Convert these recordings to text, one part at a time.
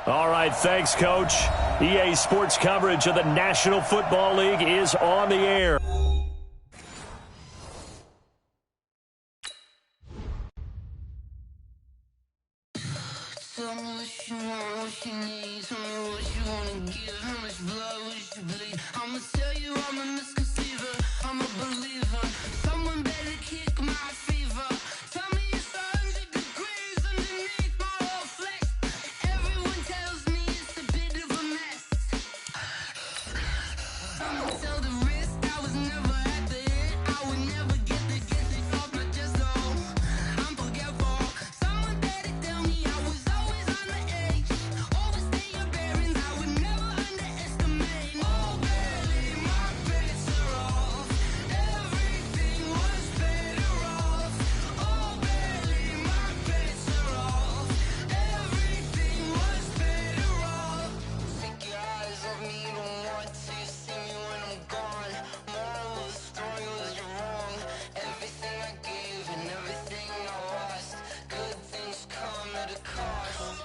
All right, thanks, Coach. EA Sports coverage of the National Football League is on the air. Tell me what you want, what you need. Tell me what you wanna give. How much blood would you bleed? I'ma tell you I'm a misconceiver. I'm a believer. Someone better kick my fever. Tell me it's 100 degrees underneath my whole flesh. Everyone tells me it's a bit of a mess. I'ma tell the risk I was never at the end. I would never get this off my chest, though. I'm forgetful. Someone better tell me I was always on the edge. Overstay your bearings, I would never underestimate. Oh, barely, my bets are off. Everything was better off. Oh, barely, my bets are off. Everything was better off. Take your eyes off me, don't want to see me when I'm gone. Moral of the story was you're wrong. Everything I gave and everything I lost. Good things come at a cost.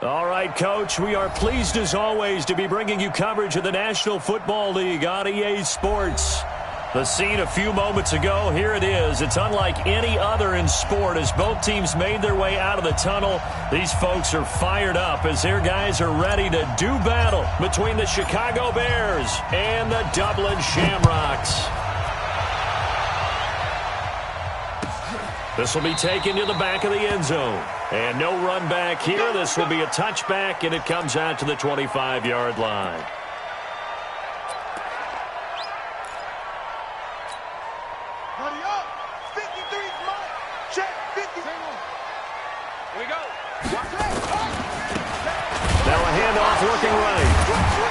All right, Coach, we are pleased as always to be bringing you coverage of the National Football League on EA Sports. The scene a few moments ago, here it is. It's unlike any other in sport as both teams made their way out of the tunnel. These folks are fired up as their guys are ready to do battle between the Chicago Bears and the Dublin Shamrocks. This will be taken to the back of the end zone. And no run back here. This will be a touchback, and it comes out to the 25-yard line. Buddy up. 53's Mike. Check 50. Here we go. Now a handoff looking right.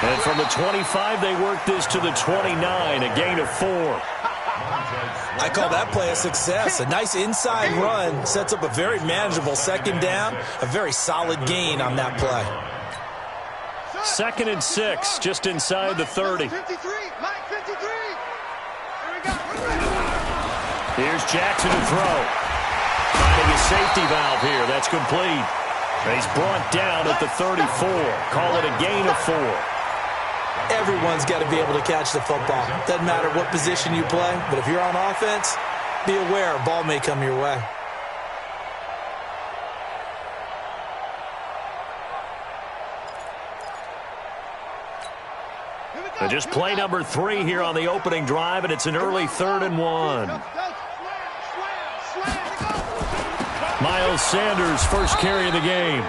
And from the 25, they work this to the 29, a gain of 4. I call that play a success. A nice inside run sets up a very manageable second down, a very solid gain on that play. 2nd and 6, just inside the 30. 53. Mike 53. Here we go. Here's Jackson to throw. Finding a safety valve here. That's complete. He's brought down at the 34. Call it a gain of 4. Everyone's got to be able to catch the football. Doesn't matter what position you play, but if you're on offense, be aware a ball may come your way. And just play number 3 here on the opening drive, and it's an early 3rd and 1. Miles Sanders, first carry of the game.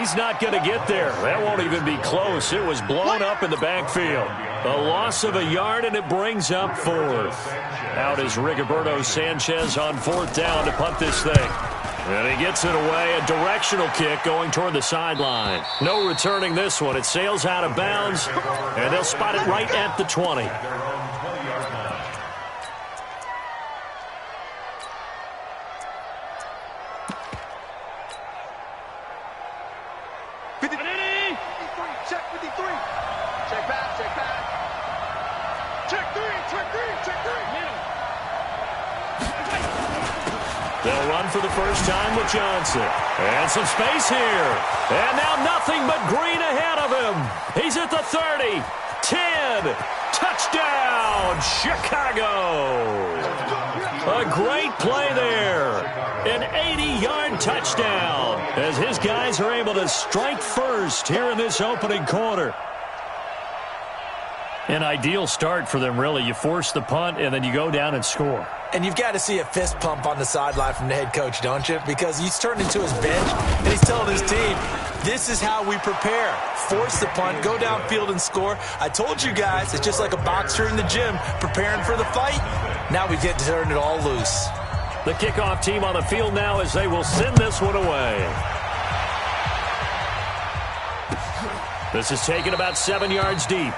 He's not going to get there. That won't even be close. It was blown up in the backfield. A loss of a yard, and it brings up 4th. Out is Rigoberto Sanchez on 4th down to punt this thing. And he gets it away. A directional kick going toward the sideline. No returning this one. It sails out of bounds, and they'll spot it right at the 20. Check 53. Check back, check back. Check 3, check 3, check 3. They'll run for the first time with Johnson. And some space here. And now nothing but green ahead of him. He's at the 30. 10. Touchdown, Chicago. A great play there. An 80-yard touchdown as his guys are able to strike first here in this opening quarter. An ideal start for them, really. You force the punt, and then you go down and score. And you've got to see a fist pump on the sideline from the head coach, don't you? Because he's turned into his bench, and he's telling his team, this is how we prepare. Force the punt, go downfield and score. I told you guys, it's just like a boxer in the gym preparing for the fight. Now we get to turn it all loose. The kickoff team on the field now as they will send this one away. This is taken about 7 yards deep.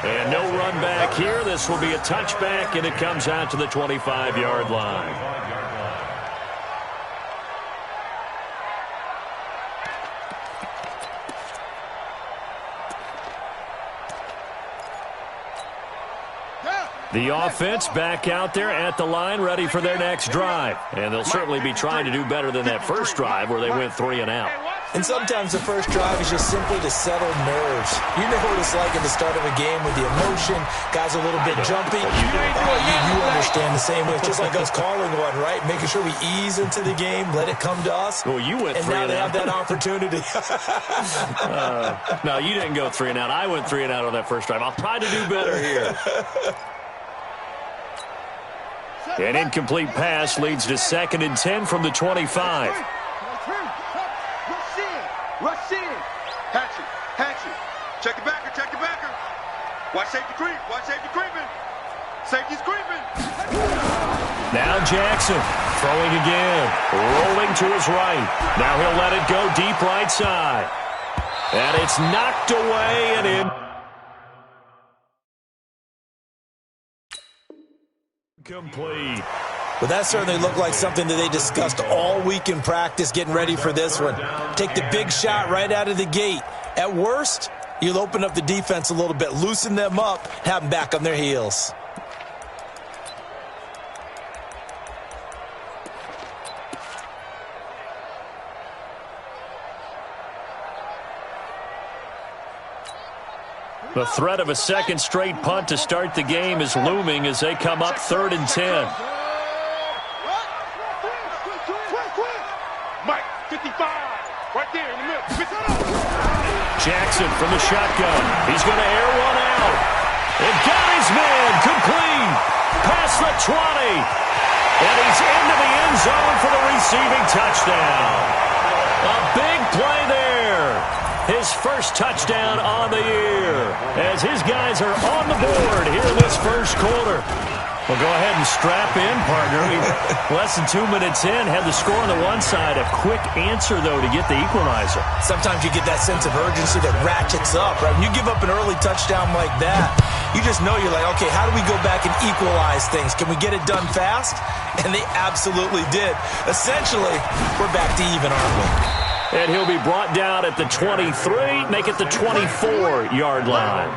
And no run back here. This will be a touchback, and it comes out to the 25-yard line. The offense back out there at the line, ready for their next drive. And they'll certainly be trying to do better than that first drive where they went 3 and out. And sometimes the first drive is just simply to settle nerves. You know what it's like at the start of a game with the emotion. Guys are a little bit jumpy. You understand the same way. It's just like us calling one, right? Making sure we ease into the game, let it come to us. Well, you went 3 and out. And now they have that opportunity. No, you didn't go 3 and out. I went 3 and out on that first drive. I'll try to do better here. An incomplete pass leads to 2nd and 10 from the 25. Rush in. Hatch it. Check the backer. Watch safety creep. Watch safety creeping. Safety's creeping. Now Jackson throwing again. Rolling to his right. Now he'll let it go deep right side. And it's knocked away and in. Complete. Well, that certainly looked like something that they discussed all week in practice, getting ready for this one. Take the big shot right out of the gate. At worst, you'll open up the defense a little bit, loosen them up, have them back on their heels. The threat of a second straight punt to start the game is looming as they come up 3rd and 10. Mike, 55, right there in the middle. Jackson from the shotgun. He's going to air one out. And got his man complete. Past the 20. And he's into the end zone for the receiving touchdown. A big play there. His first touchdown on the year as his guys are on the board here in this first quarter. Well, go ahead and strap in, partner. Less than 2 minutes in, had the score on the one side. A quick answer, though, to get the equalizer. Sometimes you get that sense of urgency that ratchets up, right? When you give up an early touchdown like that, you just know you're like, okay, how do we go back and equalize things? Can we get it done fast? And they absolutely did. Essentially, we're back to even, aren't we? And he'll be brought down at the 23, make it the 24-yard line.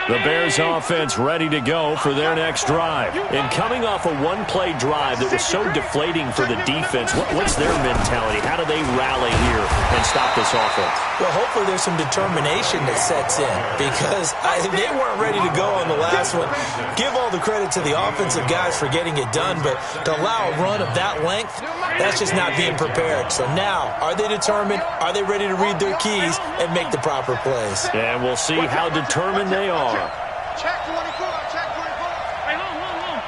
The Bears offense ready to go for their next drive. And coming off a one-play drive that was so deflating for the defense, what's their mentality? How do they rally here and stop this offense? Well, hopefully there's some determination that sets in because they weren't ready to go on the last one. Give all the credit to the offensive guys for getting it done, but to allow a run of that length, that's just not being prepared. So now, are they determined? Are they ready to read their keys and make the proper plays? And we'll see how determined they are. Check 24. Hey, hold.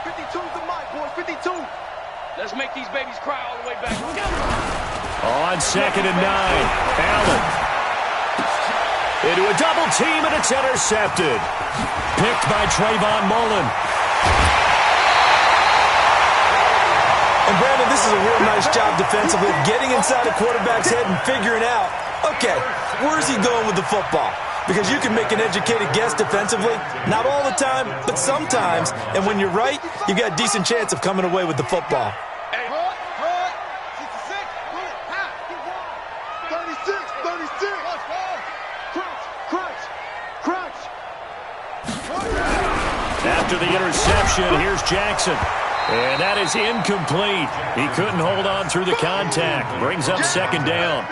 52's the mic, boys. 52. Let's make these babies cry all the way back. On 2nd and 9, Allen. Into a double team, and it's intercepted. Picked by Trayvon Mullen. And Brandon, this is a real nice job defensively of getting inside a quarterback's head and figuring out, okay, where's he going with the football? Because you can make an educated guess defensively. Not all the time, but sometimes. And when you're right, you got a decent chance of coming away with the football. Hey, 36. Crunch. After the interception, here's Jackson. And that is incomplete. He couldn't hold on through the contact. Brings up 2nd down.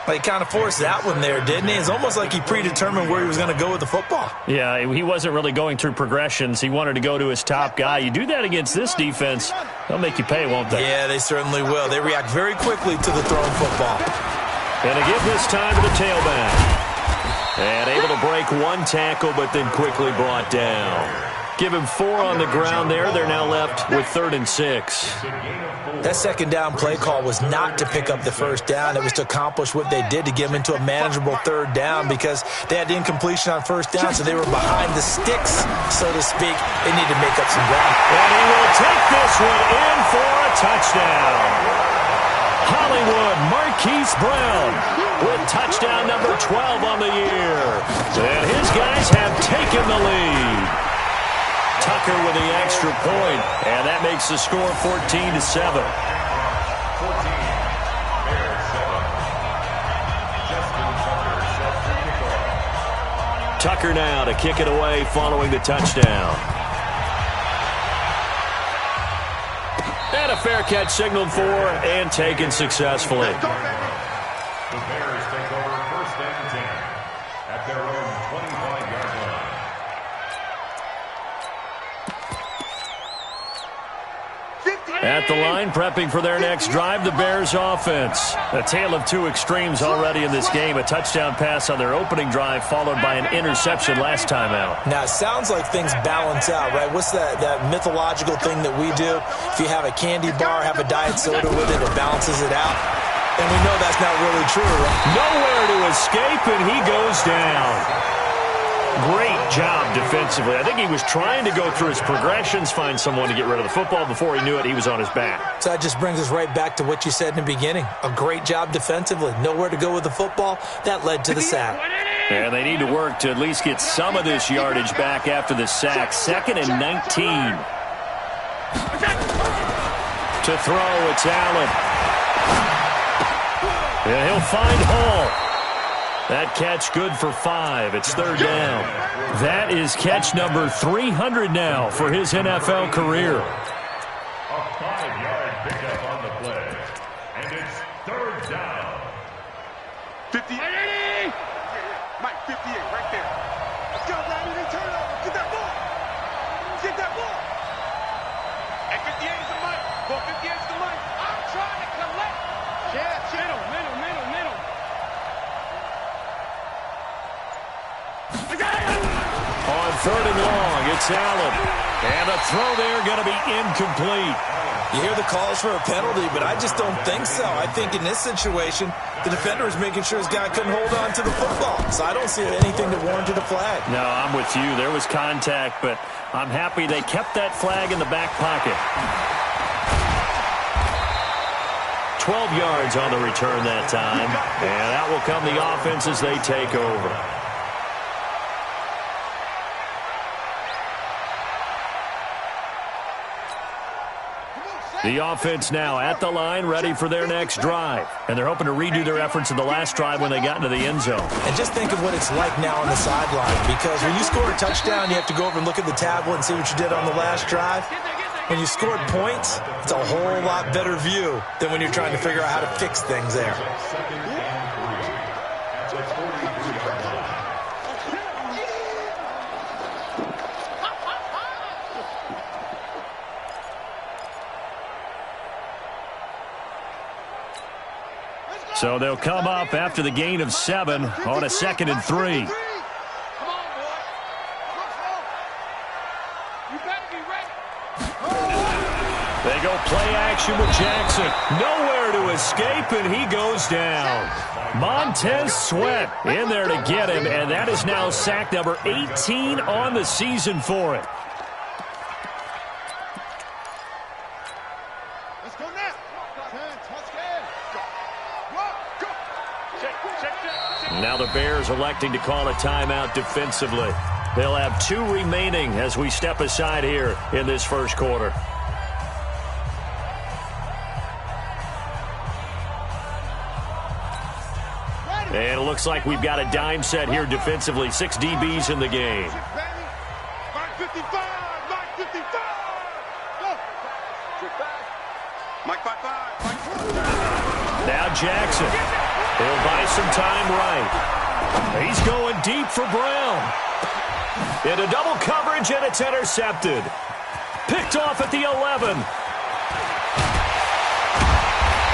He kind of forced that one there, didn't he? It's almost like he predetermined where he was going to go with the football. Yeah, he wasn't really going through progressions. He wanted to go to his top guy. You do that against this defense, they'll make you pay, won't they? Yeah, they certainly will. They react very quickly to the thrown football. And they give this time to the tailback. And able to break one tackle, but then quickly brought down. Give him 4 on the ground there. They're now left with 3rd and 6. That 2nd down play call was not to pick up the 1st down. It was to accomplish what they did to get them into a manageable 3rd down because they had the incompletion on 1st down, so they were behind the sticks, so to speak. They need to make up some ground. And he will take this one in for a touchdown. Hollywood Marquise Brown with touchdown number 12 on the year. And his guys have taken the lead. Tucker with the extra point, and that makes the score 14-7. Tucker now to kick it away following the touchdown. And a fair catch signaled for and taken successfully. The Bears take over 1st and 10 at their own 25-yard line. At the line, prepping for their next drive, the Bears offense. A tale of two extremes already in this game. A touchdown pass on their opening drive, followed by an interception last time out. Now, it sounds like things balance out, right? What's that mythological thing that we do? If you have a candy bar, have a diet soda with it, it balances it out. And we know that's not really true, right? Nowhere to escape, and he goes down. Great job defensively. I think he was trying to go through his progressions, find someone to get rid of the football. Before he knew it, he was on his back. So that just brings us right back to what you said in the beginning. A great job defensively. Nowhere to go with the football. That led to the sack. And they need to work to at least get some of this yardage back after the sack. 2nd and 19. To throw, it's Allen. And he'll find Hall. That catch good for 5. It's 3rd down. That is catch number 300 now for his NFL career. A 5-yard pickup on the play. And it's 3rd down. 58. Mike, 58, right there. Let's go, Brandon. Turnover. Get that ball. Get that ball. And 58 is the Mike. Ball 58 is the Mike. I'm trying to collect. Middle. On 3rd and long, it's Allen. And a throw there going to be incomplete. You hear the calls for a penalty, but I just don't think so. I think in this situation, the defender is making sure his guy couldn't hold on to the football. So I don't see anything that warranted a flag. No, I'm with you. There was contact, but I'm happy they kept that flag in the back pocket. 12 yards on the return that time. And that will come the offense as they take over. The offense now at the line, ready for their next drive. And they're hoping to redo their efforts in the last drive when they got into the end zone. And just think of what it's like now on the sideline. Because when you score a touchdown, you have to go over and look at the tablet and see what you did on the last drive. When you scored points, it's a whole lot better view than when you're trying to figure out how to fix things there. So they'll come up after the gain of 7 on a 2nd and 3. They go play action with Jackson. Nowhere to escape, and he goes down. Montez Sweat in there to get him, and that is now sack number 18 on the season for it. Let's go now. Now the Bears electing to call a timeout defensively. They'll have 2 remaining as we step aside here in this first quarter. And it looks like we've got a dime set here defensively. 6 DBs in the game. Mike 55. Mike 55. Go. Mike 55. Mike 45. Now Jackson. He'll buy some time right. He's going deep for Brown. Into double coverage, and it's intercepted. Picked off at the 11.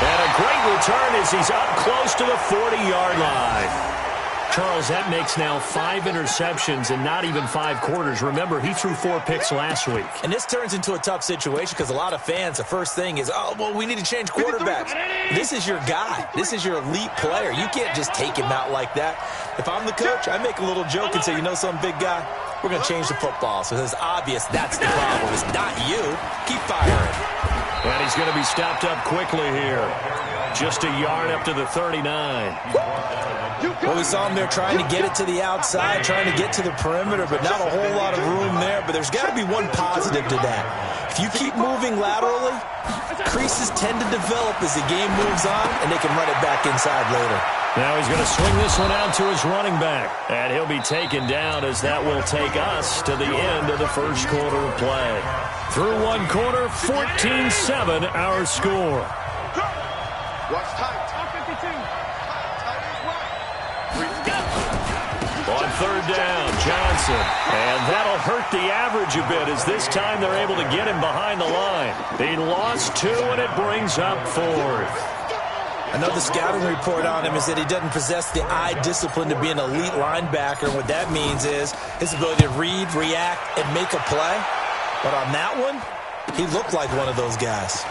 And a great return as he's up close to the 40-yard line. Charles, that makes now 5 interceptions in not even 5 quarters. Remember, he threw 4 picks last week. And this turns into a tough situation because a lot of fans, the first thing is, oh, well, we need to change quarterbacks. This is your guy. This is your elite player. You can't just take him out like that. If I'm the coach, I make a little joke and say, you know something, big guy? We're going to change the football. So it's obvious that's the problem. It's not you. Keep firing. And he's going to be stopped up quickly here. Just a yard up to the 39. Well, we saw him there trying to get it to the outside, trying to get to the perimeter, but not a whole lot of room there. But there's got to be one positive to that. If you keep moving laterally, creases tend to develop as the game moves on, and they can run it back inside later. Now he's going to swing this one out to his running back. And he'll be taken down as that will take us to the end of the first quarter of play. Through one quarter, 14-7 our score. Watch tight. On third down, Johnson. And that'll hurt the average a bit as this time they're able to get him behind the line. He lost 2, and it brings up 4th. Another scouting report on him is that he doesn't possess the eye discipline to be an elite linebacker. And what that means is his ability to read, react, and make a play. But on that one, he looked like one of those guys.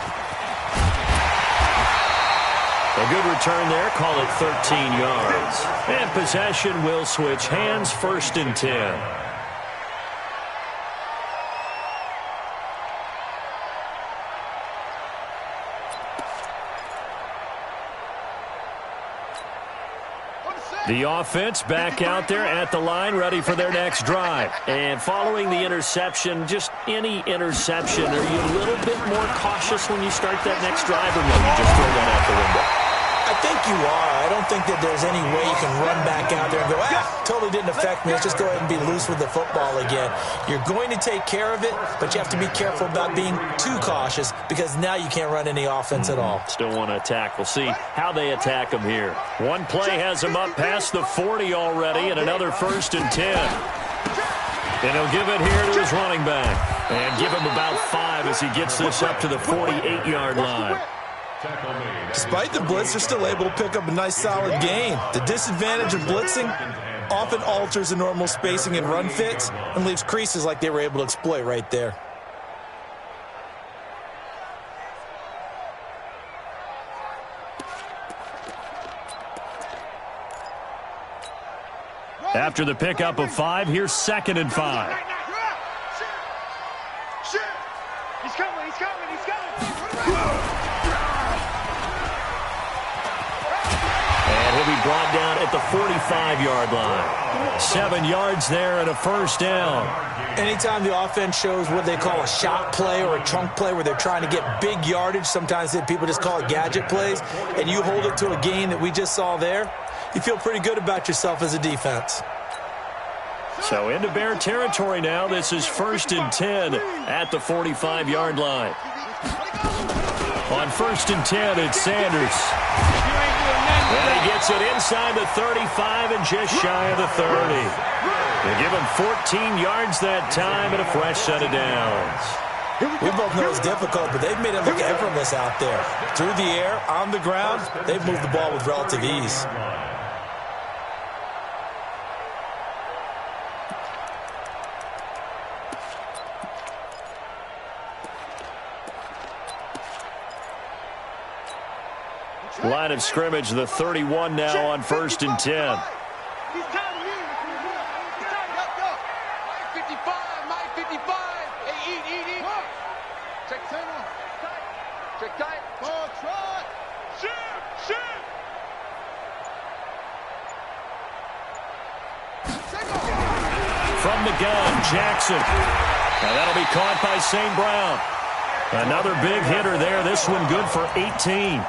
A good return there. Call it 13 yards. And possession will switch hands, 1st and 10. The offense back out there at the line, ready for their next drive. And following the interception, just any interception, are you a little bit more cautious when you start that next drive, or no, you just throw that out the window? I think you are. I don't think that there's any way you can run back out there and go, totally didn't affect me. Let's just go ahead and be loose with the football again. You're going to take care of it, but you have to be careful about being too cautious because now you can't run any offense at all. Still want to attack. We'll see how they attack them here. One play has them up past the 40 already, and another 1st and 10. And he'll give it here to his running back. And give him about 5 as he gets this up to the 48-yard line. Despite the blitz, they're still able to pick up a nice solid gain. The disadvantage of blitzing often alters the normal spacing and run fits and leaves creases like they were able to exploit right there. After the pickup of 5, here's 2nd and 5. He's coming. And he'll be brought down at the 45-yard line. 7 yards there and a 1st down. Anytime the offense shows what they call a shot play or a chunk play where they're trying to get big yardage, sometimes people just call it gadget plays, and you hold it to a gain that we just saw there, you feel pretty good about yourself as a defense. So into Bear territory now. This is 1st and 10 at the 45-yard line. On 1st and 10, it's Sanders. And he gets it inside the 35 and just shy of the 30. They give him 14 yards that time and a fresh set of downs. We both know it's difficult, but they've made it look effortless out there. Through the air, on the ground, they've moved the ball with relative ease. Line of scrimmage, the 31 now on 1st and 10. He's counting you. He's counting up. Mike 55. Mike 55. Hey, eat. Check center. Check tight. Ball trot. Shoot. From the gun, Jackson. Now that'll be caught by St. Brown. Another big hitter there. This one good for 18.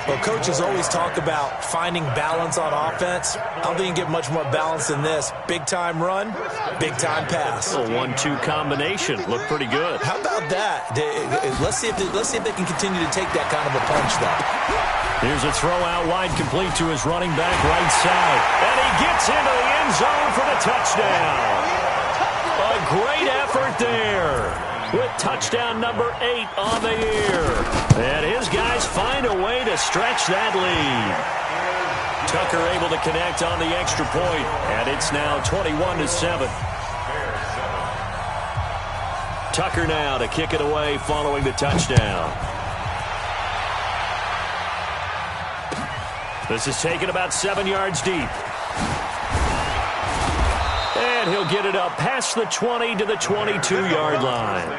Well, coaches always talk about finding balance on offense. I don't think you can get much more balance than this. Big-time run, big-time pass. A 1-2 combination. Looked pretty good. How about that? Let's see if they can continue to take that kind of a punch, though. Here's a throw out wide, complete to his running back right side. And he gets into the end zone for the touchdown. A great effort there, with touchdown number 8 on the year. And his guys find a way to stretch that lead. Tucker able to connect on the extra point, and it's now 21-7. Tucker now to kick it away following the touchdown. This is taken about 7 yards deep. And he'll get it up past the 20 to the 22-yard line.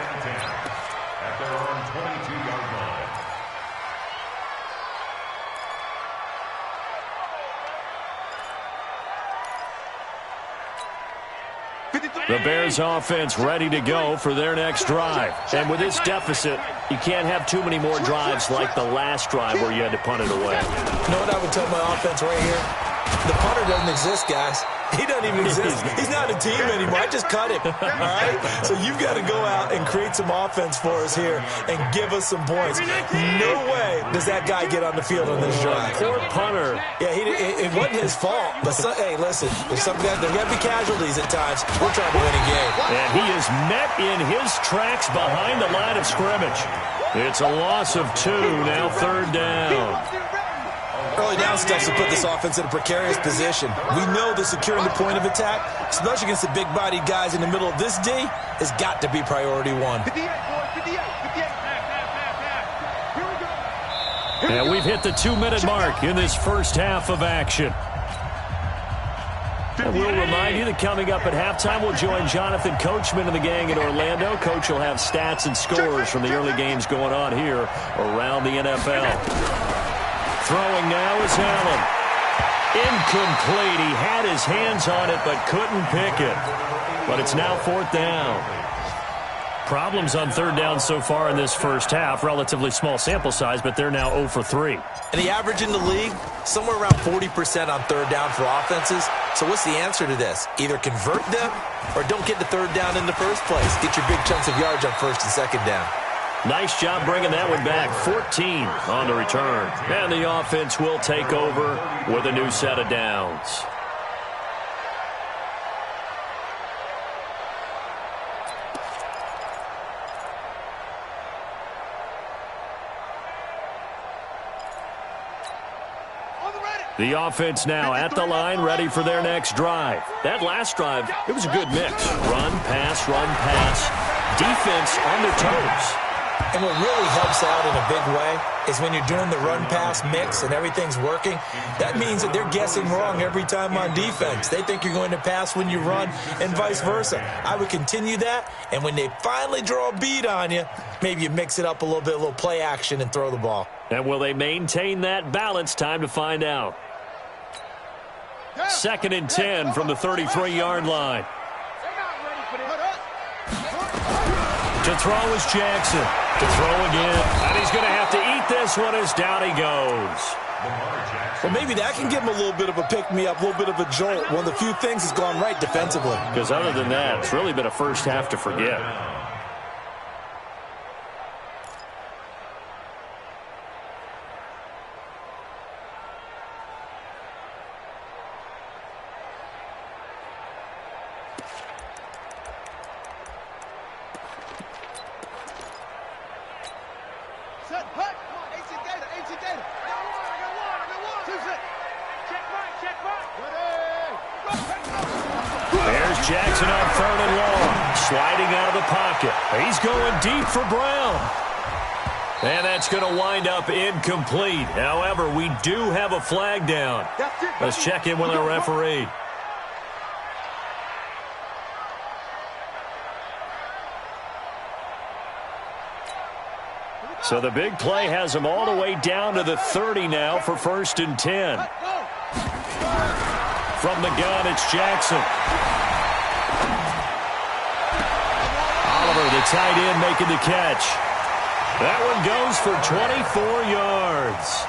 The Bears offense ready to go for their next drive. And with this deficit, you can't have too many more drives like the last drive where you had to punt it away. You know what I would tell my offense right here? The punter doesn't exist, guys. He doesn't even exist. He's not a team anymore. I just cut him, all right? So you've got to go out and create some offense for us here and give us some points. No way does that guy get on the field on this drive. Poor punter. Yeah, it wasn't his fault. But, hey, listen, there's got to be casualties at times. We're trying to win a game. And he is met in his tracks behind the line of scrimmage. It's a loss of 2, now 3rd down. Early down stuff to put this offense in a precarious position. We know that securing the point of attack, especially against the big-bodied guys in the middle of this D, has got to be priority 1. 58, boys, 58, 58. Here we go. And we've hit the 2-minute mark in this first half of action. And we'll remind you that coming up at halftime, we'll join Jonathan Coachman and the gang in Orlando. Coach will have stats and scores from the early games going on here around the NFL. Throwing now is Allen. Incomplete. He had his hands on it but couldn't pick it. But it's now 4th down. Problems on 3rd down so far in this first half. Relatively small sample size, but they're now 0 for 3. And the average in the league, somewhere around 40% on 3rd down for offenses. So what's the answer to this? Either convert them or don't get the 3rd down in the first place. Get your big chunks of yards on 1st and 2nd down. Nice job bringing that one back. 14 on the return. And the offense will take over with a new set of downs. The offense now at the line, ready for their next drive. That last drive, it was a good mix. Run, pass, defense on their toes. And what really helps out in a big way is when you're doing the run-pass mix and everything's working, that means that they're guessing wrong every time on defense. They think you're going to pass when you run and vice versa. I would continue that, and when they finally draw a bead on you, maybe you mix it up a little bit, a little play action, and throw the ball. And will they maintain that balance? Time to find out. 2nd and 10 from the 33-yard line. To throw is Jackson. To throw again. And he's going to have to eat this one as down he goes. Well, maybe that can give him a little bit of a pick-me-up, a little bit of a jolt. One of the few things that's gone right defensively. Because other than that, it's really been a first half to forget. Jackson on 3rd and long. Sliding out of the pocket. He's going deep for Brown. And that's going to wind up incomplete. However, we do have a flag down. Let's check in with our referee. So the big play has him all the way down to the 30 now for 1st and 10. From the gun, it's Jackson. Oliver, the tight end, making the catch. That one goes for 24 yards.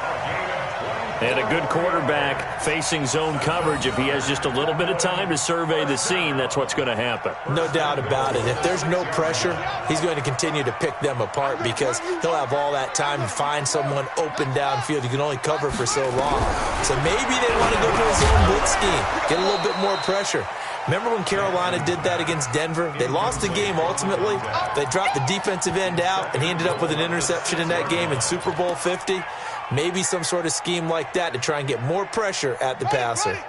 And a good quarterback facing zone coverage. If he has just a little bit of time to survey the scene, that's what's going to happen. No doubt about it. If there's no pressure, he's going to continue to pick them apart because he'll have all that time to find someone open downfield. You can only cover for so long. So maybe they want to go to a zone blitz scheme, get a little bit more pressure. Remember when Carolina did that against Denver? They lost the game ultimately. They dropped the defensive end out, and he ended up with an interception in that game in Super Bowl 50. Maybe some sort of scheme like that to try and get more pressure at the passer.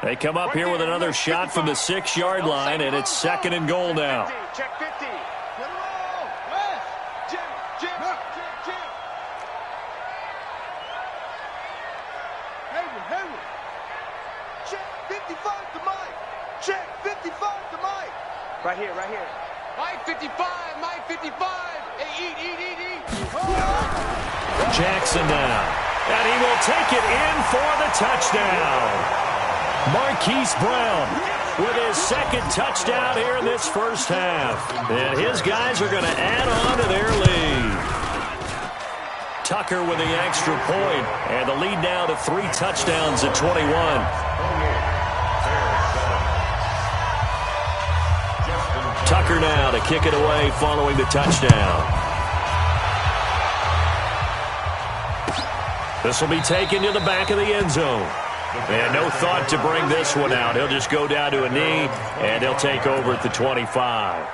They come up here with another shot from the 6-yard line, and it's 2nd and goal now. Check 50. Check 55 to Mike. Check 55 to Mike. Right here, right here. Mike 55, Mike 55. Hey, eat. Jackson now. And he will take it in for the touchdown. Marquise Brown with his second touchdown here in this first half. And his guys are going to add on to their lead. Tucker with the extra point, and the lead now to 3 touchdowns at 21. Tucker now to kick it away following the touchdown. This will be taken to the back of the end zone. And no thought to bring this one out. He'll just go down to a knee, and he'll take over at the 25.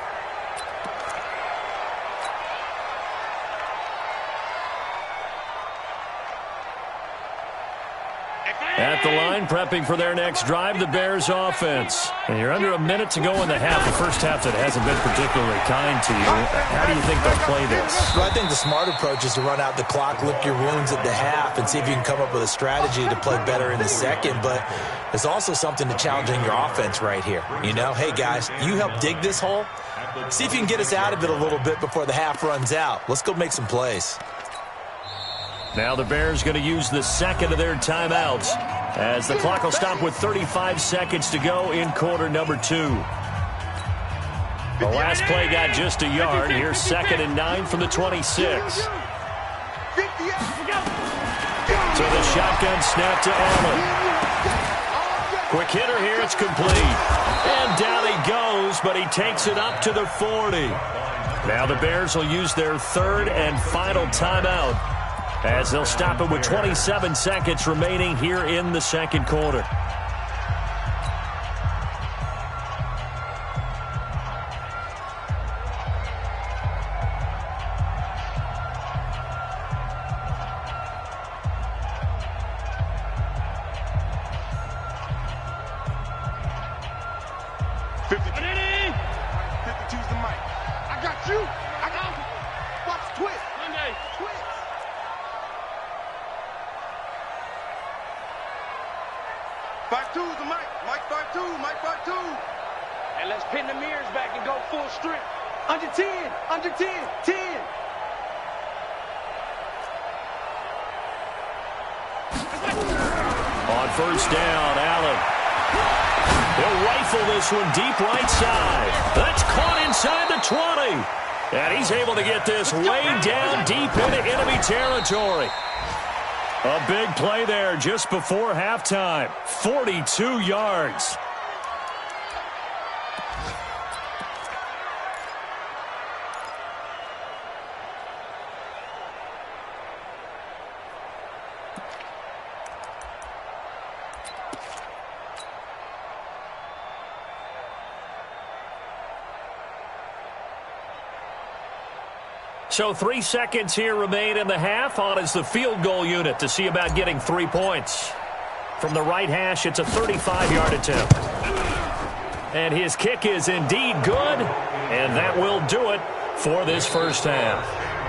At the line, prepping for their next drive, the Bears offense. And you're under a minute to go in the half, the first half that hasn't been particularly kind to you. How do you think they'll play this? Well, I think the smart approach is to run out the clock, lick your wounds at the half, and see if you can come up with a strategy to play better in the second. But there's also something to challenging your offense right here. You know, hey, guys, you help dig this hole. See if you can get us out of it a little bit before the half runs out. Let's go make some plays. Now the Bears going to use the second of their timeouts as the clock will stop with 35 seconds to go in quarter number 2. The last play got just a yard. Here's 2nd and 9 from the 26. So the shotgun snap to Allen. Quick hitter here, it's complete. And down he goes, but he takes it up to the 40. Now the Bears will use their third and final timeout, as they'll stop it with 27 seconds remaining here in the second quarter. On first down, Allen. He'll rifle this one deep right side. That's caught inside the 20. And he's able to get this way down deep into enemy territory. A big play there just before halftime. 42 yards. So 3 seconds here remain in the half. On is the field goal unit to see about getting 3 points. From the right hash, it's a 35-yard attempt. And his kick is indeed good, and that will do it for this first half.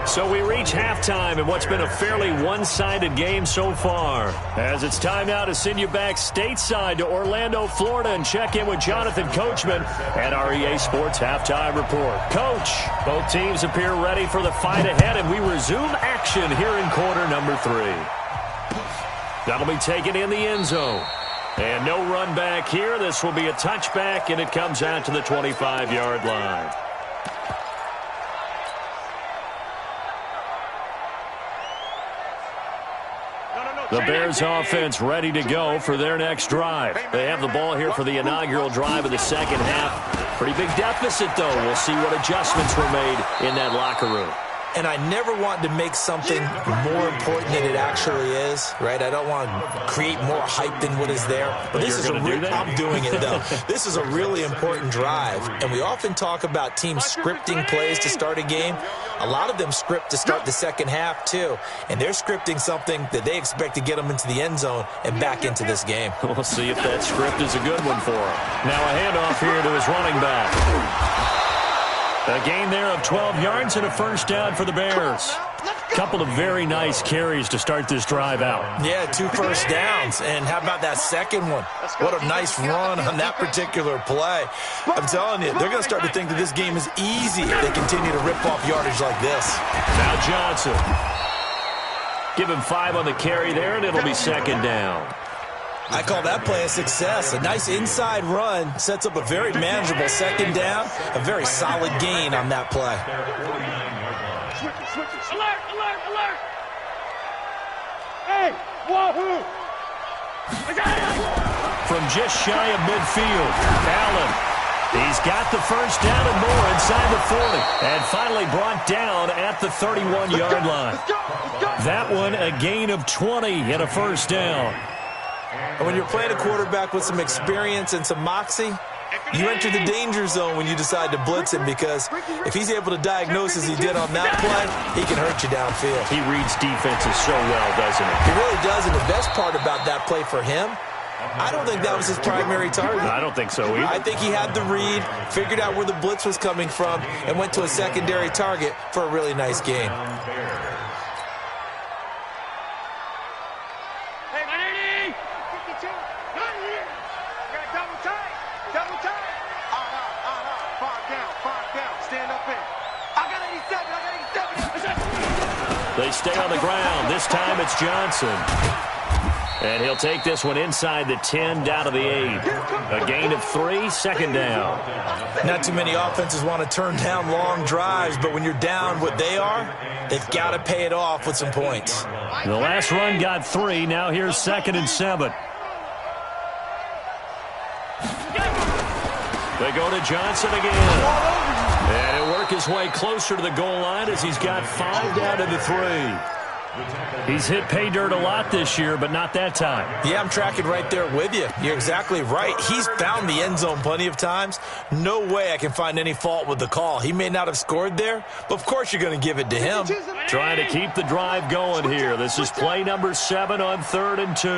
So we reach halftime in what's been a fairly one-sided game so far. As it's time now to send you back stateside to Orlando, Florida, and check in with Jonathan Coachman at our EA Sports Halftime Report. Coach, both teams appear ready for the fight ahead, and we resume action here in quarter number 3. That'll be taken in the end zone. And no run back here. This will be a touchback, and it comes out to the 25-yard line. The Bears offense ready to go for their next drive. They have the ball here for the inaugural drive of the second half. Pretty big deficit, though. We'll see what adjustments were made in that locker room. And I never want to make something more important than it actually is, right? I don't want to create more hype than what is there. But this is I'm doing it, though. This is a really important drive. And we often talk about teams scripting plays to start a game. A lot of them script to start the second half, too. And they're scripting something that they expect to get them into the end zone and back into this game. We'll see if that script is a good one for them. Now a handoff here to his running back. A gain there of 12 yards and a first down for the Bears. Couple of very nice carries to start this drive out. Yeah, 2 first downs. And how about that second one? What a nice run on that particular play. I'm telling you, they're going to start to think that this game is easy if they continue to rip off yardage like this. Now Johnson. Give him 5 on the carry there, and it'll be second down. I call that play a success. A nice inside run sets up a very manageable second down, a very solid gain on that play. Switches. Alert, alert, alert. Hey, wahoo. From just shy of midfield, Allen. He's got the first down and more inside the 40. And finally brought down at the 31-yard line. That one a gain of 20 and a first down. And when you're playing a quarterback with some experience and some moxie, you enter the danger zone when you decide to blitz him, because if he's able to diagnose as he did on that play, he can hurt you downfield. He reads defenses so well, doesn't he? He really does, and the best part about that play for him, I don't think that was his primary target. I don't think so either. I think he had the read, figured out where the blitz was coming from, and went to a secondary target for a really nice game. They stay on the ground. This time it's Johnson. And he'll take this one inside the 10, down to the 8. A gain of 3, second down. Not too many offenses want to turn down long drives, but when you're down what they are, they've got to pay it off with some points. The last run got 3. Now here's 2nd and 7. They go to Johnson again. And he'll work his way closer to the goal line as he's got 5 down to the 3. He's hit pay dirt a lot this year, but not that time. Yeah, I'm tracking right there with you. You're exactly right. He's found the end zone plenty of times. No way I can find any fault with the call. He may not have scored there, but of course you're going to give it to him. Trying to keep the drive going here. This is play number 7 on 3rd and 2.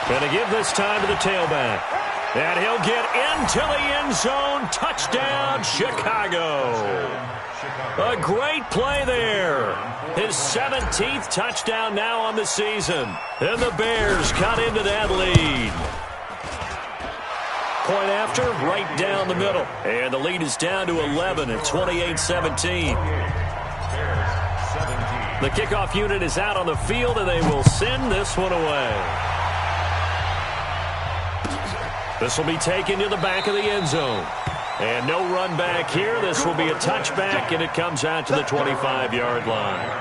Going to give this time to the tailback. And he'll get into the end zone. Touchdown, Chicago. A great play there. His 17th touchdown now on the season. And the Bears cut into that lead. Point after, right down the middle. And the lead is down to 11 at 28-17. The kickoff unit is out on the field, and they will send this one away. This will be taken to the back of the end zone. And no run back here. This will be a touchback, and it comes out to the 25-yard line.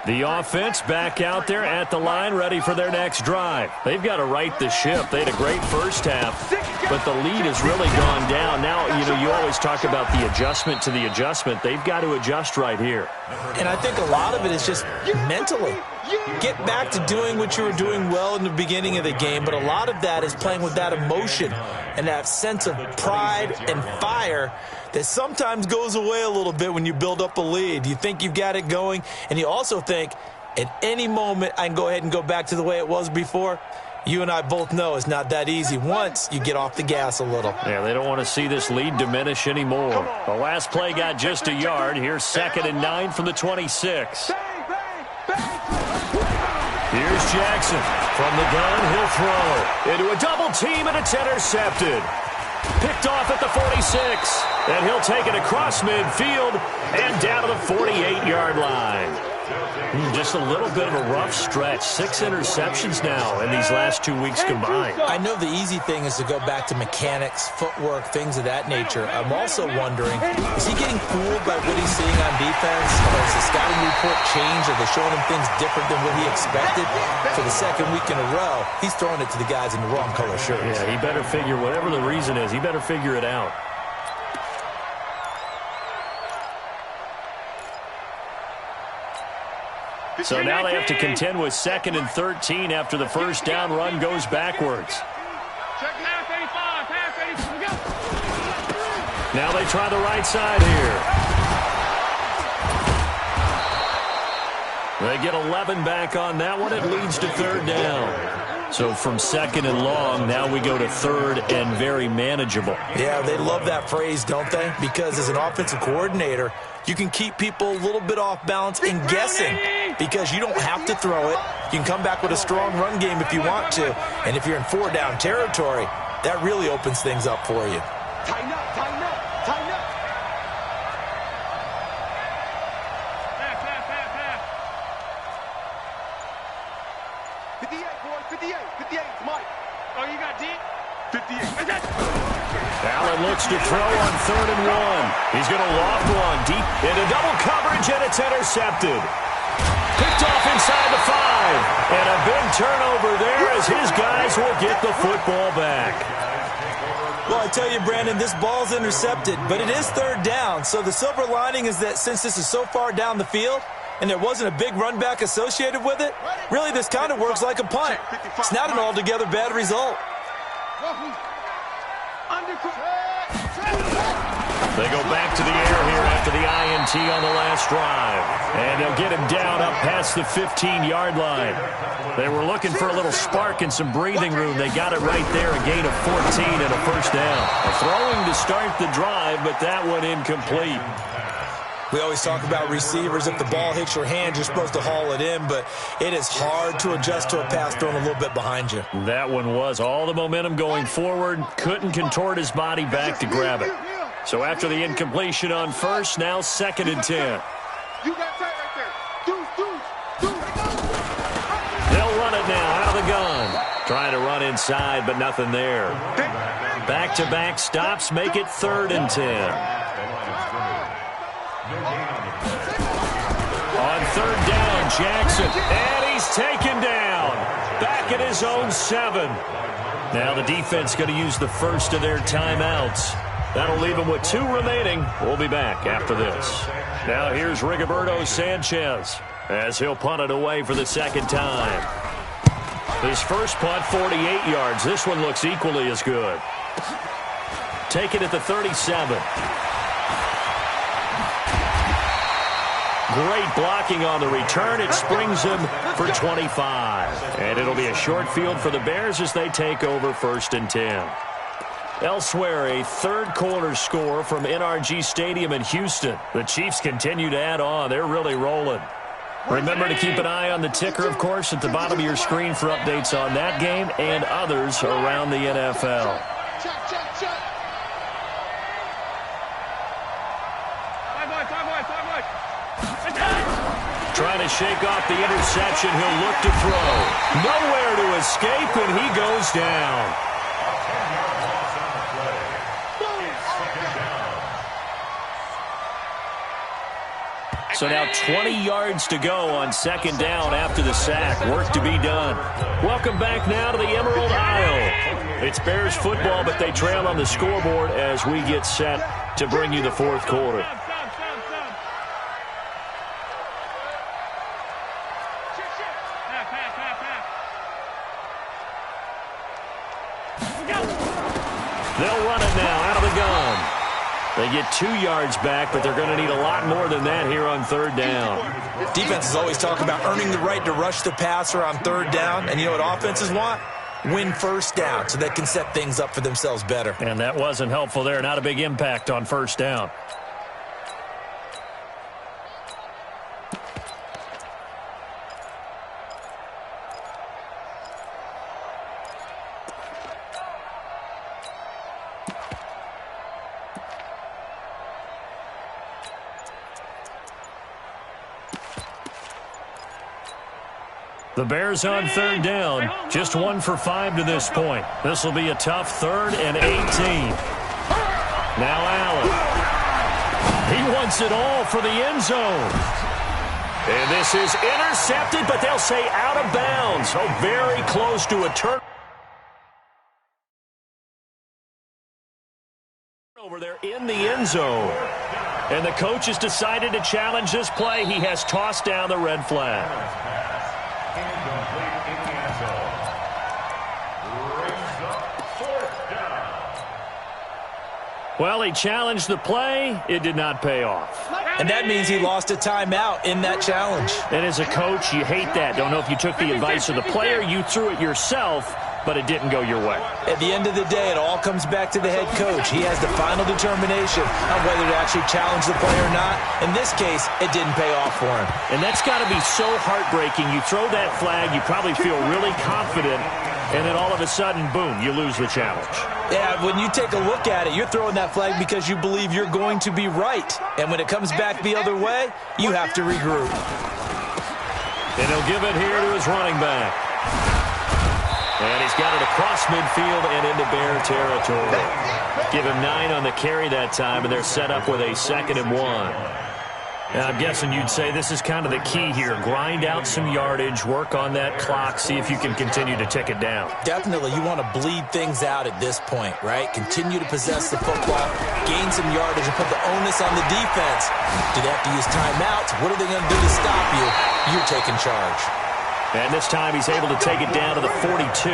The offense back out there at the line, ready for their next drive. They've got to right the ship. They had a great first half, but the lead has really gone down. Now, you always talk about the adjustment to the adjustment. They've got to adjust right here. And I think a lot of it is just mentally. Get back to doing what you were doing well in the beginning of the game, but a lot of that is playing with that emotion and that sense of pride and fire that sometimes goes away a little bit when you build up a lead. You think you've got it going, and you also think at any moment I can go ahead and go back to the way it was before. You and I both know it's not that easy once you get off the gas a little. Yeah, they don't want to see this lead diminish anymore. The last play got just a yard. Here's 2nd and 9 from the 26. Here's Jackson. From the gun, he'll throw. Into a double team, and it's intercepted. Picked off at the 46. And he'll take it across midfield and down to the 48-yard line. Just a little bit of a rough stretch. 6 interceptions now in these last 2 weeks combined. I know the easy thing is to go back to mechanics, footwork, things of that nature. I'm also wondering, is he getting fooled by what he's seeing on defense? Has the scouting report changed? Are they showing him things different than what he expected? For the second week in a row, he's throwing it to the guys in the wrong color shirts. Yeah, he better figure, whatever the reason is, he better figure it out. So now they have to contend with 2nd and 13 after the first down run goes backwards. Now they try the right side here. They get 11 back on that one. It leads to 3rd down. So from 2nd and long, now we go to 3rd and very manageable. Yeah, they love that phrase, don't they? Because as an offensive coordinator, you can keep people a little bit off balance and guessing because you don't have to throw it. You can come back with a strong run game if you want to. And if you're in 4-down territory, that really opens things up for you. Tighten up, tighten up, tighten up. Pass. 58, boys, 58. 58, it's Mike. Oh, you got D? 58. Allen looks to throw on 3rd and 1. He's going to loft one deep into double coverage, and it's intercepted. Picked off inside the 5. And a big turnover there as his guys will get the football back. Well, I tell you, Brandon, this ball's intercepted, but it is 3rd down. So the silver lining is that since this is so far down the field and there wasn't a big run back associated with it, really this kind of works like a punt. It's not an altogether bad result. They go back to the air here after the INT on the last drive. And they'll get him down up past the 15-yard line. They were looking for a little spark and some breathing room. They got it right there, a gain of 14 and a 1st down. A throwing to start the drive, but that one incomplete. We always talk about receivers. If the ball hits your hand, you're supposed to haul it in, but it is hard to adjust to a pass thrown a little bit behind you. That one was all the momentum going forward. Couldn't contort his body back to grab it. So after the incompletion on 1st, now 2nd and 10. You got tight right there. Deuce. They'll run it now out of the gun. Trying to run inside, but nothing there. Back-to-back stops make it 3rd and 10. On 3rd down, Jackson, and he's taken down. Back at his own 7. Now the defense going to use the first of their timeouts. That'll leave them with 2 remaining. We'll be back after this. Now here's Rigoberto Sanchez as he'll punt it away for the 2nd time. His first punt, 48 yards. This one looks equally as good. Take it at the 37. Great blocking on the return. It springs him for 25. And it'll be a short field for the Bears as they take over 1st and 10. Elsewhere, a 3rd quarter score from NRG Stadium in Houston. The Chiefs continue to add on. They're really rolling. Remember to keep an eye on the ticker, of course, at the bottom of your screen for updates on that game and others around the NFL. Trying to shake off the interception. He'll look to throw. Nowhere to escape, and he goes down. So now 20 yards to go on 2nd down after the sack. Work to be done. Welcome back now to the Emerald Isle. It's Bears football, but they trail on the scoreboard as we get set to bring you the 4th quarter. They'll run it now out of the gun. They get 2 yards back, but they're going to need a lot more than that here on 3rd down. Defenses always talk about earning the right to rush the passer on 3rd down. And you know what offenses want? Win 1st down so they can set things up for themselves better. And that wasn't helpful there. Not a big impact on 1st down. The Bears on 3rd down. Just 1 for 5 to this point. This will be a tough 3rd and 18. Now Allen. He wants it all for the end zone. And this is intercepted, but they'll say out of bounds. Oh, very close to a turnover. Over there in the end zone. And the coach has decided to challenge this play. He has tossed down the red flag. Well, he challenged the play. It did not pay off. And that means he lost a timeout in that challenge. And as a coach, you hate that. Don't know if you took the advice of the player. You threw it yourself. but it didn't go your way. At the end of the day, it all comes back to the head coach. He has the final determination on whether to actually challenge the play or not. In this case, it didn't pay off for him. And that's got to be so heartbreaking. You throw that flag, you probably feel really confident, and then all of a sudden, boom, you lose the challenge. Yeah, when you take a look at it, you're throwing that flag because you believe you're going to be right. And when it comes back the other way, you have to regroup. And he'll give it here to his running back. And he's got it across midfield and into Bear territory. Give him 9 on the carry that time, and they're set up with a 2nd and 1. And I'm guessing you'd say this is kind of the key here. Grind out some yardage, work on that clock, see if you can continue to tick it down. Definitely, you want to bleed things out at this point, right? Continue to possess the football, gain some yardage, and put the onus on the defense. Do they have to use timeouts? What are they going to do to stop you? You're taking charge. And this time he's able to take it down to the 42.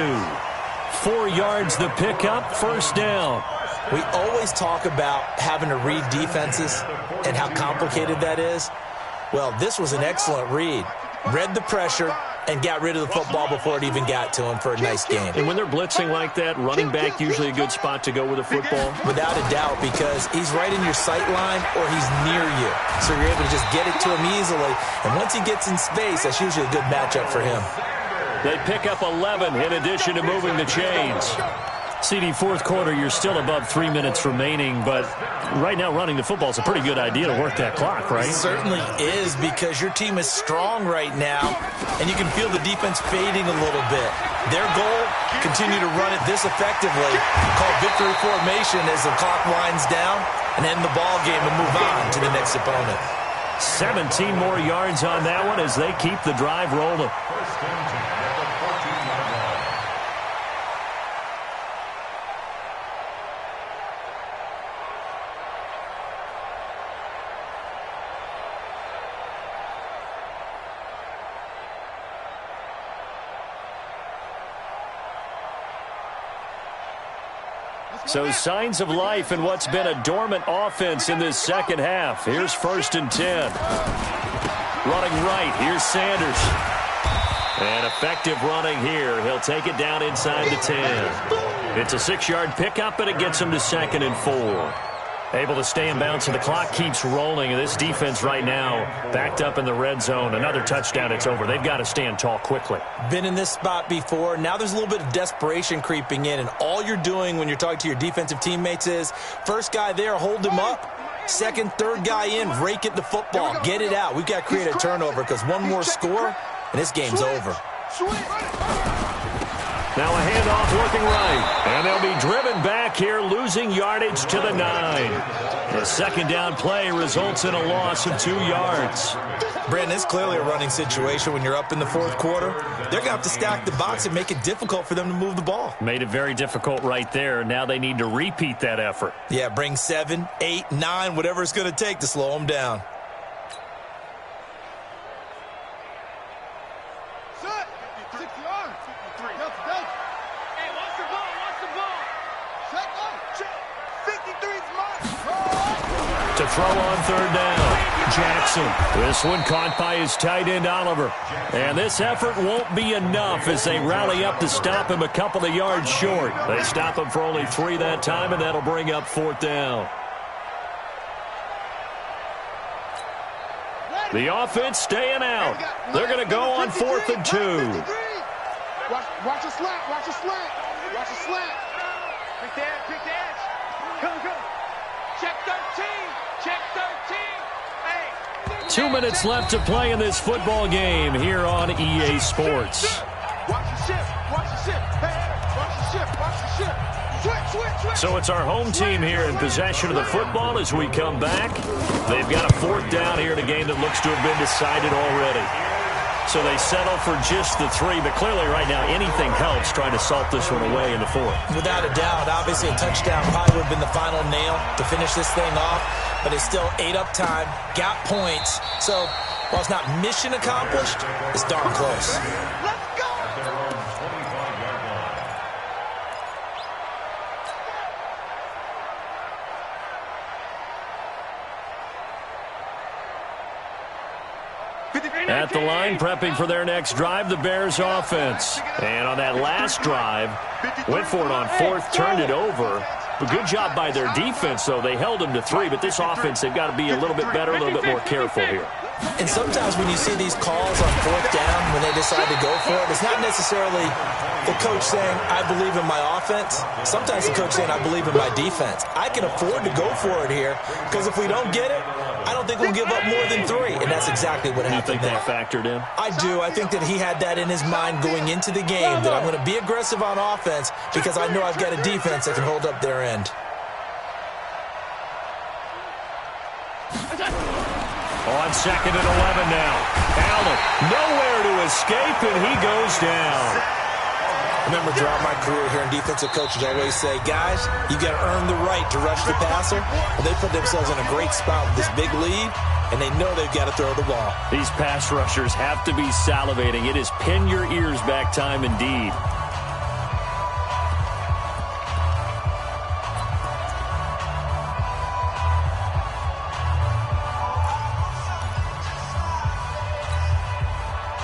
4 yards the pickup, first down. We always talk about having to read defenses and how complicated that is. Well, this was an excellent read. Read the pressure and got rid of the football before it even got to him for a nice game. And when they're blitzing like that, running back usually a good spot to go with the football? Without a doubt, because he's right in your sight line or he's near you. So you're able to just get it to him easily. And once he gets in space, that's usually a good matchup for him. They pick up 11 in addition to moving the chains. CD, fourth quarter, you're still above 3 minutes remaining, but right now running the football is a pretty good idea to work that clock, right? It certainly is, because your team is strong right now, and you can feel the defense fading a little bit. Their goal, continue to run it this effectively, call victory formation as the clock winds down, and end the ball game and move on to the next opponent. 17 more yards on that one as they keep the drive rolling. So signs of life in what's been a dormant offense in this second half. Here's 1st and 10. Running right, here's Sanders. And effective running here. He'll take it down inside the 10. It's a 6-yard pickup, and it gets him to 2nd and 4. Able to stay in bounds, and the clock keeps rolling. This defense right now backed up in the red zone. Another touchdown, it's over. They've got to stand tall quickly. Been in this spot before. Now there's a little bit of desperation creeping in, and all you're doing when you're talking to your defensive teammates is first guy there, hold him up. Second, third guy in, rake at the football. Get it out. We've got to create a turnover because one more score, and this game's over. Now a handoff looking right. And they'll be driven back here, losing yardage to the 9. The second down play results in a loss of 2 yards. Brandon, it's clearly a running situation when you're up in the fourth quarter. They're going to have to stack the box and make it difficult for them to move the ball. Made it very difficult right there. Now they need to repeat that effort. Yeah, bring 7, 8, 9, whatever it's going to take to slow them down. To throw on 3rd down, Jackson. This one caught by his tight end, Oliver. And this effort won't be enough as they rally up to stop him a couple of yards short. They stop him for only 3 that time, and that'll bring up 4th down. The offense staying out. They're going to go on 4th and 2. Watch the slant. Watch the slant. Watch the slant. Pick the edge. Pick the edge. Come. Check 13. Check 13. Hey. 2 minutes left to play in this football game here on EA Sports. Watch the shift. Watch the shift. Hey. Watch the shift. Watch the shift. Switch. So it's our home team here in possession of the football as we come back. They've got a 4th down here in a game that looks to have been decided already. So they settle for just the 3, but clearly right now anything helps trying to salt this one away in the 4th. Without a doubt, obviously a touchdown probably would have been the final nail to finish this thing off, but it's still ate up time, got points. So while it's not mission accomplished, it's darn close. At the line, prepping for their next drive, the Bears offense. And on that last drive, went for it on fourth, turned it over. A good job by their defense, though. They held them to 3, but this offense, they've got to be a little bit better, a little bit more careful here. And sometimes when you see these calls on fourth down, when they decide to go for it, it's not necessarily the coach saying, I believe in my offense. Sometimes the coach saying, I believe in my defense. I can afford to go for it here because if we don't get it, I don't think we'll give up more than 3. And that's exactly what happened there. You think that factored in? I do. I think that he had that in his mind going into the game, that I'm going to be aggressive on offense because I know I've got a defense that can hold up their end. On 2nd and 11 now. Allen, nowhere to escape, and he goes down. Remember, throughout my career here in defensive coaches, I always say, guys, you got to earn the right to rush the passer. Well, they put themselves in a great spot with this big lead, and they know they've got to throw the ball. These pass rushers have to be salivating. It is pin your ears back time indeed.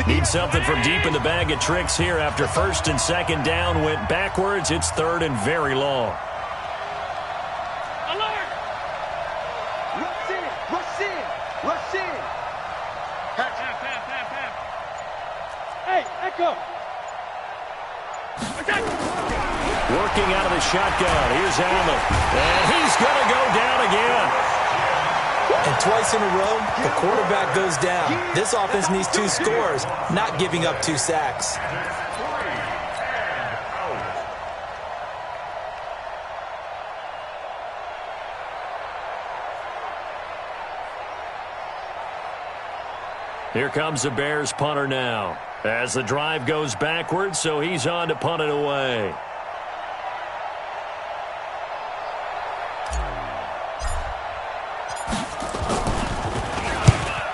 Need something from deep in the bag of tricks here after 1st and 2nd down went backwards. It's 3rd and very long. Alert! Rush in! Rush in! Rush in! Pass. Hey, echo! Working out of the shotgun. Here's Allen. And he's going to go down again. And twice in a row, the quarterback goes down. This offense needs 2 scores, not giving up 2 sacks. Here comes the Bears punter now. As the drive goes backwards, so he's on to punt it away.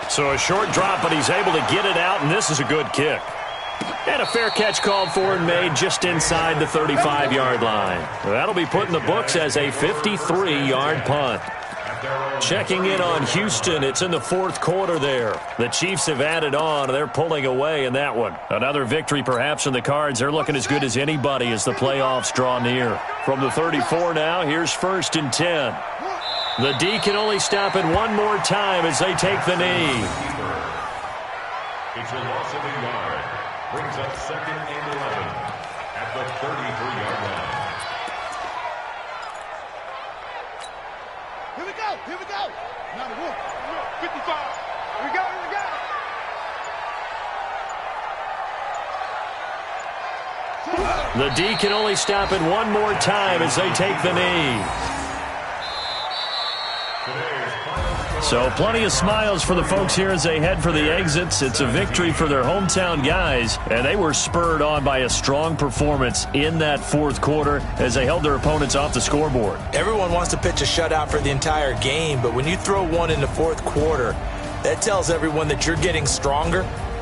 So a short drop, but he's able to get it out, and this is a good kick. And a fair catch called for and made just inside the 35-yard line. That'll be put in the books as a 53-yard punt. Checking in on Houston, it's in the 4th quarter there. The Chiefs have added on, they're pulling away in that one. Another victory perhaps in the cards. They're looking as good as anybody as the playoffs draw near. From the 34 now, here's 1st and 10. The D can only stop it one more time as they take the knee. It's a loss of a yard. Brings up 2nd and 11 at the 33-yard line. Here we go! Here we go! Now the wolf. 55. Here we go! Here we go! The D can only stop it one more time as they take the knee. So plenty of smiles for the folks here as they head for the exits. It's a victory for their hometown guys, and they were spurred on by a strong performance in that 4th quarter as they held their opponents off the scoreboard. Everyone wants to pitch a shutout for the entire game, but when you throw one in the 4th quarter, that tells everyone that you're getting stronger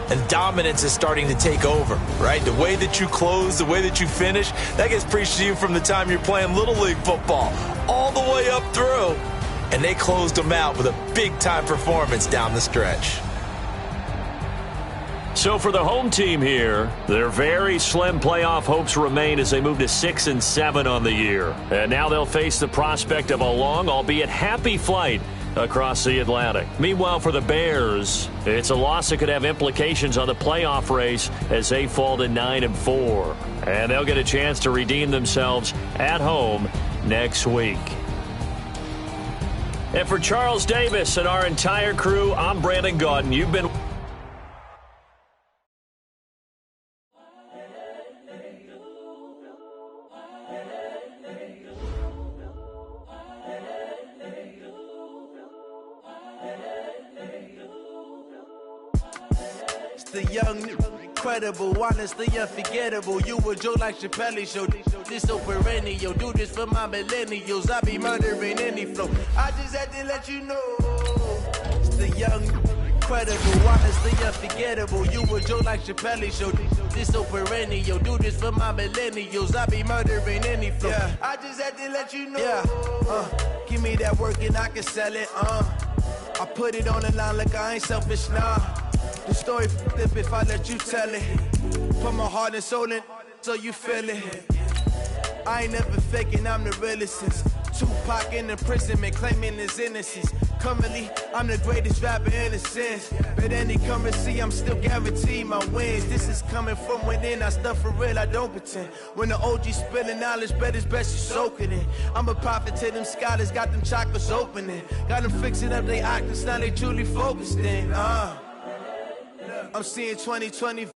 and dominance is starting to take over, right? The way that you close, the way that you finish, that gets preached to you from the time you're playing Little League football all the way up through. And they closed them out with a big-time performance down the stretch. So for the home team here, their very slim playoff hopes remain as they move to 6 and 7 on the year. And now they'll face the prospect of a long, albeit happy flight across the Atlantic. Meanwhile, for the Bears, it's a loss that could have implications on the playoff race as they fall to 9 and 4. And they'll get a chance to redeem themselves at home next week. And for Charles Davis and our entire crew, I'm Brandon Gaudin. You've been... The young, incredible, honestly unforgettable. You a Joe like Chappelle show. This so perennial. Do this for my millennials. I be murdering any flow. I just had to let you know. It's the young, incredible, honestly unforgettable. You a Joe like Chappelle show. This so perennial. Do this for my millennials. I be murdering any flow. Yeah. I just had to let you know. Yeah. Give me that work and I can sell it. I put it on the line like I ain't selfish, nah. The story flip if I let you tell it. Put my heart and soul in so you feel it. I ain't never faking, I'm the realest since Tupac in imprisonment, claiming his innocence. Currently, I'm the greatest rapper in a sense. But any currency, I'm still guaranteed my wins. This is coming from within, I stuff for real, I don't pretend. When the OG spilling knowledge, bet it's best you soak it in. I'm a prophet to them scholars, got them chakras opening. Got them fixing up they octaves, now they truly focused in. I'm seeing 2020